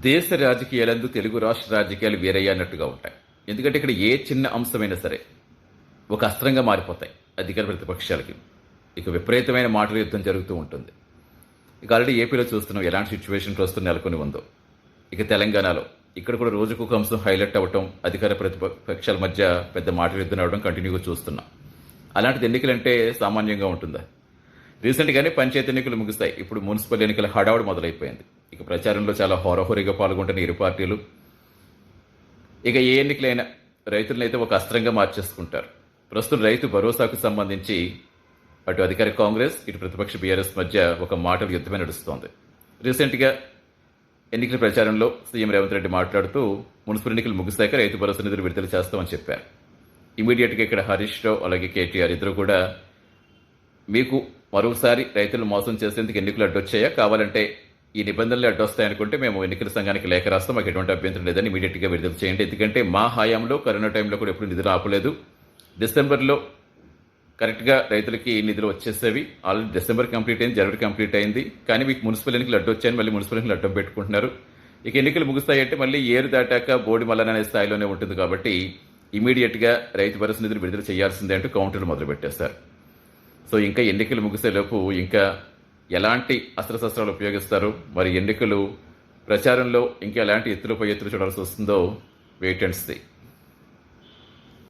దేశ రాజకీయాలందు తెలుగు రాష్ట్ర రాజకీయాలు వేరయ్యన్నట్టుగా ఉంటాయి. ఎందుకంటే ఇక్కడ ఏ చిన్న అంశమైనా సరే ఒక అస్త్రంగా మారిపోతాయి అధికార ప్రతిపక్షాలకి. ఇక విపరీతమైన మాటల యుద్ధం జరుగుతూ ఉంటుంది. ఇక ఆల్రెడీ ఏపీలో చూస్తున్నాం ఎలాంటి సిచ్యువేషన్ ప్రస్తుతం నెలకొని ఉందో. ఇక తెలంగాణలో ఇక్కడ కూడా రోజుకు ఒక అంశం హైలైట్ అవ్వటం, అధికార ప్రతిపక్షాల మధ్య పెద్ద మాటల యుద్ధం అవడం కంటిన్యూగా చూస్తున్నాం. అలాంటిది ఎన్నికలంటే సామాన్యంగా ఉంటుందా? రీసెంట్గానే పంచాయతీ ఎన్నికలు ముగిస్తాయి. ఇప్పుడు మున్సిపల్ ఎన్నికల హడావుడి మొదలైపోయింది. ఇక ప్రచారంలో చాలా హోరహోరీగా పాల్గొంటున్న ఇరు పార్టీలు. ఇక ఏ ఎన్నికలైనా రైతులను అయితే ఒక అస్త్రంగా మార్చేసుకుంటారు. ప్రస్తుతం రైతు భరోసాకు సంబంధించి అటు అధికార కాంగ్రెస్, ఇటు ప్రతిపక్ష బీఆర్ఎస్ మధ్య ఒక మాటల యుద్ధమే నడుస్తోంది. రీసెంట్గా ఎన్నికల ప్రచారంలో సీఎం రేవంత్ రెడ్డి మాట్లాడుతూ మున్సిపల్ ఎన్నికలు ముగిశాక రైతు భరోసా నిధులు విడుదల చేస్తామని చెప్పారు. ఇమీడియట్గా ఇక్కడ హరీష్ రావు అలాగే కేటీఆర్ ఇద్దరు కూడా మీకు మరోసారి రైతులను మోసం చేసేందుకు ఎన్నికలు అడ్డొచ్చాయా, కావాలంటే ఈ నిబంధనలు అడ్డొస్తాయనుకుంటే మేము ఎన్నికల సంఘానికి లేఖ రాస్తాం, మాకు ఎటువంటి అభ్యంతరం లేదని ఇమీడియట్గా విడుదల చేయండి. ఎందుకంటే మా హయాంలో కరోనా టైంలో కూడా ఎప్పుడు నిధులు ఆపలేదు. డిసెంబర్లో కరెక్ట్గా రైతులకి నిధులు వచ్చేసేవి. ఆల్రెడీ డిసెంబర్ కంప్లీట్ అయింది, జనవరి కంప్లీట్ అయింది. కానీ మీకు మున్సిపల్ ఎన్నికలు అడ్డొచ్చాయని మళ్ళీ మున్సిపల్ ఎన్నికలు అడ్డం పెట్టుకుంటున్నారు. ఇక ఎన్నికలు ముగుస్తాయంటే మళ్ళీ ఏరు దాటాక బోడి మల్లన అనే స్థాయిలోనే ఉంటుంది. కాబట్టి ఇమీడియట్గా రైతు భరోసా నిధులు విడుదల చేయాల్సిందే అంటూ కౌంటర్లు మొదలుపెట్టేశారు. సో ఇంకా ఎన్నికలు ముగిసేలోపు ఇంకా ఎలాంటి అస్త్రశస్త్రాలు ఉపయోగిస్తారు, మరి ఎన్నికలు ప్రచారంలో ఇంకా ఎలాంటి ఎత్తులపై ఎత్తులు చూడాల్సి వస్తుందో వెయిట్ అండ్ సీ.